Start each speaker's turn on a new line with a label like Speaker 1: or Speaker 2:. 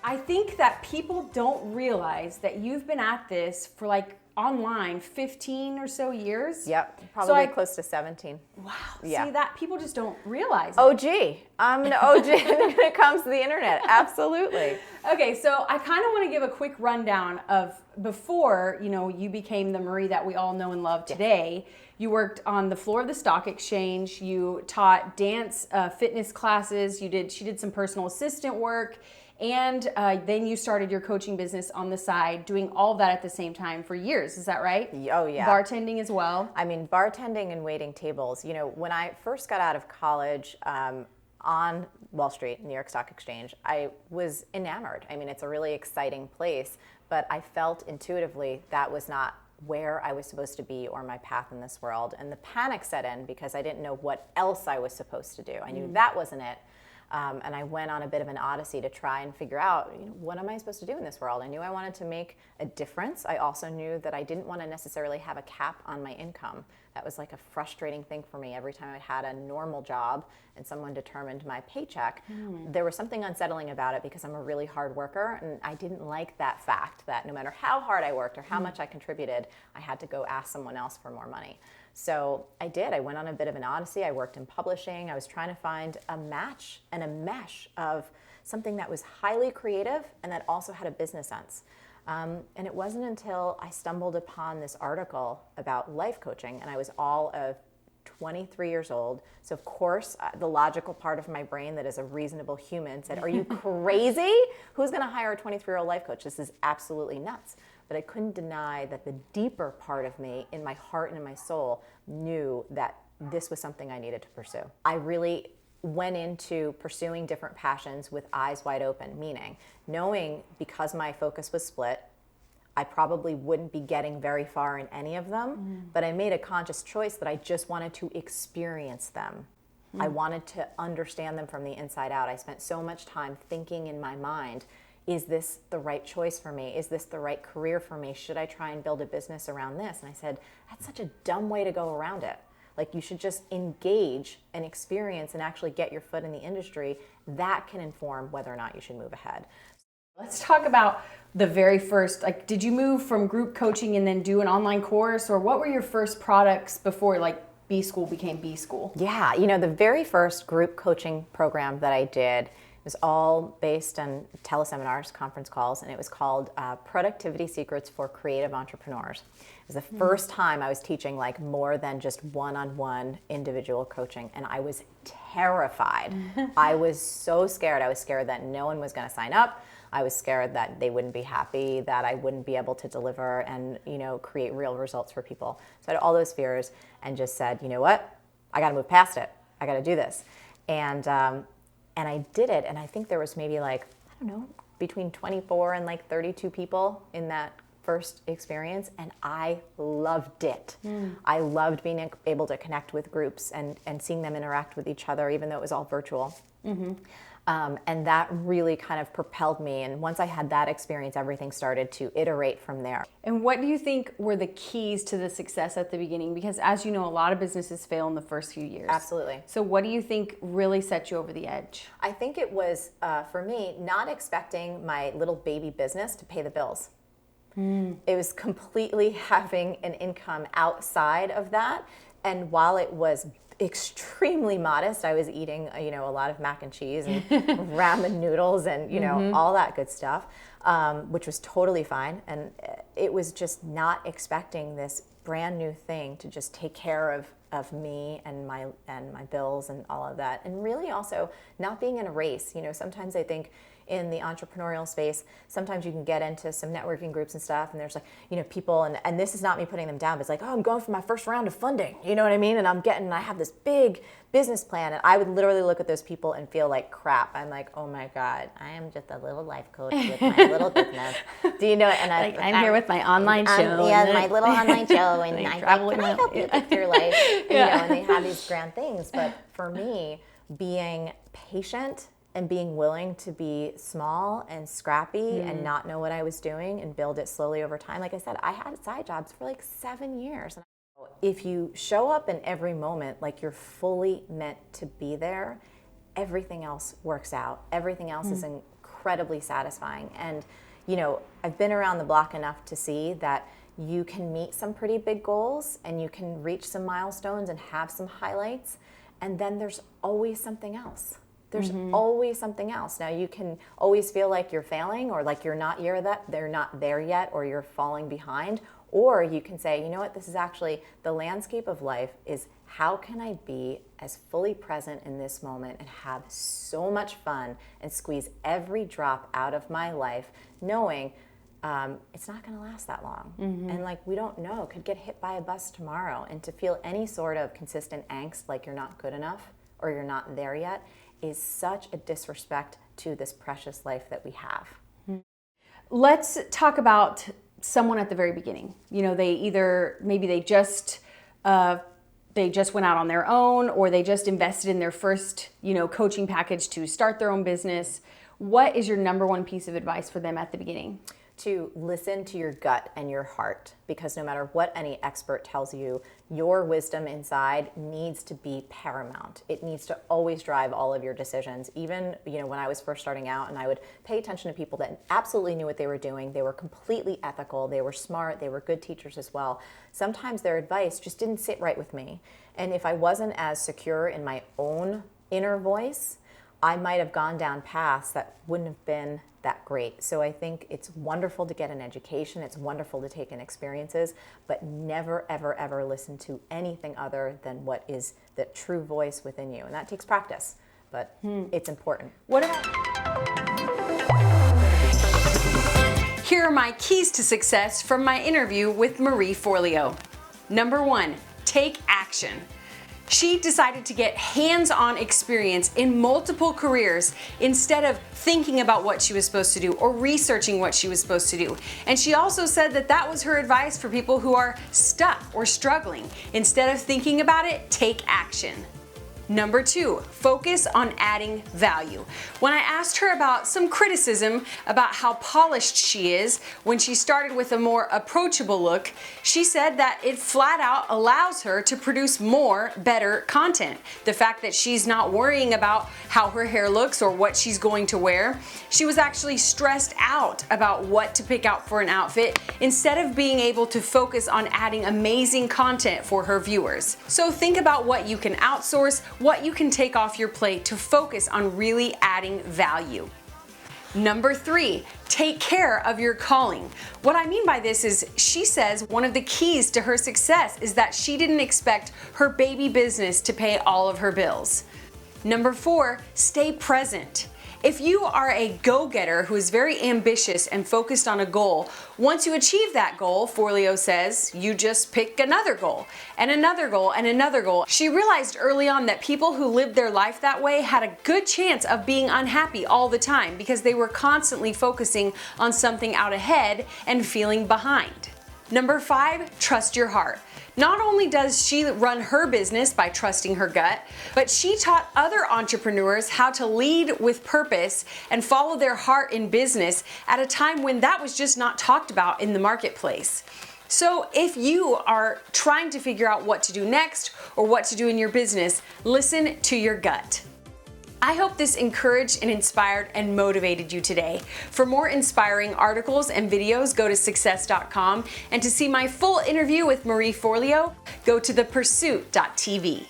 Speaker 1: I think that people don't realize that you've been at this for like online 15 or so years.
Speaker 2: Yep, probably close to 17.
Speaker 1: Wow.
Speaker 2: Yeah.
Speaker 1: See, that people just don't realize.
Speaker 2: OG. I'm an OG when it comes to the internet. Absolutely.
Speaker 1: Okay, so I kind of want to give a quick rundown of before, you became the Marie that we all know and love today. You worked on the floor of the stock exchange. You taught dance, fitness classes. She did some personal assistant work. And then you started your coaching business on the side, doing all of that at the same time for years. Is that right?
Speaker 2: Oh, yeah.
Speaker 1: Bartending as well?
Speaker 2: I mean, bartending and waiting tables. When I first got out of college on Wall Street, New York Stock Exchange, I was enamored. I mean, it's a really exciting place, but I felt intuitively that was not where I was supposed to be or my path in this world. And the panic set in because I didn't know what else I was supposed to do. I knew that wasn't it. And I went on a bit of an odyssey to try and figure out, what am I supposed to do in this world? I knew I wanted to make a difference. I also knew that I didn't want to necessarily have a cap on my income. That was like a frustrating thing for me. Every time I had a normal job and someone determined my paycheck, there was something unsettling about it because I'm a really hard worker, and I didn't like that fact that no matter how hard I worked or how much I contributed, I had to go ask someone else for more money. So I did. I went on a bit of an odyssey. I worked in publishing. I was trying to find a match and a mesh of something that was highly creative and that also had a business sense. And it wasn't until I stumbled upon this article about life coaching, and I was all of 23 years old. So of course, the logical part of my brain that is a reasonable human said, are you crazy? Who's going to hire a 23-year-old life coach? This is absolutely nuts. But I couldn't deny that the deeper part of me, in my heart and in my soul, knew that this was something I needed to pursue. I really went into pursuing different passions with eyes wide open, meaning knowing because my focus was split, I probably wouldn't be getting very far in any of them, but I made a conscious choice that I just wanted to experience them. I wanted to understand them from the inside out. I spent so much time thinking in my mind, is this the right choice for me? Is this the right career for me? Should I try and build a business around this? And I said, that's such a dumb way to go around it. Like, you should just engage and experience and actually get your foot in the industry. That can inform whether or not you should move ahead.
Speaker 1: Let's talk about the very first, did you move from group coaching and then do an online course, or what were your first products before B School became B School?
Speaker 2: Yeah, the very first group coaching program that I did was all based on teleseminars, conference calls, and it was called Productivity Secrets for Creative Entrepreneurs. It was the first time I was teaching more than just one-on-one individual coaching, and I was terrified. I was so scared. I was scared that no one was going to sign up. I was scared that they wouldn't be happy, that I wouldn't be able to deliver and, create real results for people. So I had all those fears and just said, you know what? I got to move past it. I got to do this. And I did it. And I think there was maybe between 24 and 32 people in that first experience. And I loved it. I loved being able to connect with groups and seeing them interact with each other, even though it was all virtual. And that really kind of propelled me. And once I had that experience, everything started to iterate from there.
Speaker 1: And what do you think were the keys to the success at the beginning? Because as you know, a lot of businesses fail in the first few years.
Speaker 2: Absolutely.
Speaker 1: So what do you think really set you over the edge?
Speaker 2: I think it was, for me, not expecting my little baby business to pay the bills. It was completely having an income outside of that. And while it was extremely modest, I was eating, a lot of mac and cheese and ramen noodles and, all that good stuff, which was totally fine. And it was just not expecting this brand new thing to just take care of me and my bills and all of that. And really also not being in a race. Sometimes I think in the entrepreneurial space, sometimes you can get into some networking groups and stuff, and there's people, and this is not me putting them down, but it's I'm going for my first round of funding, you know what I mean? And I have this big business plan, and I would literally look at those people and feel like crap. I'm like, oh my God, I am just a little life coach with my little business. Do you know? And
Speaker 1: I'm here with my online show.
Speaker 2: My little online show, and can I help you with your life? And they have these grand things, but for me, being patient and being willing to be small and scrappy and not know what I was doing and build it slowly over time. Like I said, I had side jobs for like 7 years. If you show up in every moment like you're fully meant to be there, everything else works out. Everything else is incredibly satisfying. And, you know, I've been around the block enough to see that you can meet some pretty big goals and you can reach some milestones and have some highlights. And then there's always something else. There's always something else. Now you can always feel like you're failing or like you're not they're not there yet, or you're falling behind. Or you can say, you know what, this is actually the landscape of life is how can I be as fully present in this moment and have so much fun and squeeze every drop out of my life, knowing it's not going to last that long. And like, we don't know, could get hit by a bus tomorrow. And to feel any sort of consistent angst like you're not good enough or you're not there yet is such a disrespect to this precious life that we have.
Speaker 1: Let's talk about someone at the very beginning. You know, maybe they just went out on their own, or they just invested in their first, you know, coaching package to start their own business. What is your number one piece of advice for them at the beginning?
Speaker 2: To listen to your gut and your heart, because no matter what any expert tells you, your wisdom inside needs to be paramount. It needs to always drive all of your decisions. Even, you know, when I was first starting out and I would pay attention to people that absolutely knew what they were doing, they were completely ethical, they were smart, they were good teachers as well. Sometimes their advice just didn't sit right with me. And if I wasn't as secure in my own inner voice, I might have gone down paths that wouldn't have been that great. So I think it's wonderful to get an education. It's wonderful to take in experiences, but never, ever, ever listen to anything other than what is the true voice within you. And that takes practice, but it's important.
Speaker 1: What about... Here are my keys to success from my interview with Marie Forleo. Number 1, take action. She decided to get hands-on experience in multiple careers instead of thinking about what she was supposed to do or researching what she was supposed to do. And she also said that that was her advice for people who are stuck or struggling. Instead of thinking about it, take action. Number 2, focus on adding value. When I asked her about some criticism about how polished she is when she started with a more approachable look, she said that it flat out allows her to produce more, better content. The fact that she's not worrying about how her hair looks or what she's going to wear. She was actually stressed out about what to pick out for an outfit instead of being able to focus on adding amazing content for her viewers. So think about what you can outsource, what you can take off your plate to focus on really adding value. Number 3, take care of your calling. What I mean by this is, she says one of the keys to her success is that she didn't expect her baby business to pay all of her bills. Number 4, stay present. If you are a go-getter who is very ambitious and focused on a goal, once you achieve that goal, Forleo says, you just pick another goal and another goal and another goal. She realized early on that people who lived their life that way had a good chance of being unhappy all the time because they were constantly focusing on something out ahead and feeling behind. Number 5, trust your heart. Not only does she run her business by trusting her gut, but she taught other entrepreneurs how to lead with purpose and follow their heart in business at a time when that was just not talked about in the marketplace. So if you are trying to figure out what to do next or what to do in your business, listen to your gut. I hope this encouraged and inspired and motivated you today. For more inspiring articles and videos, go to success.com, and to see my full interview with Marie Forleo, go to thepursuit.tv.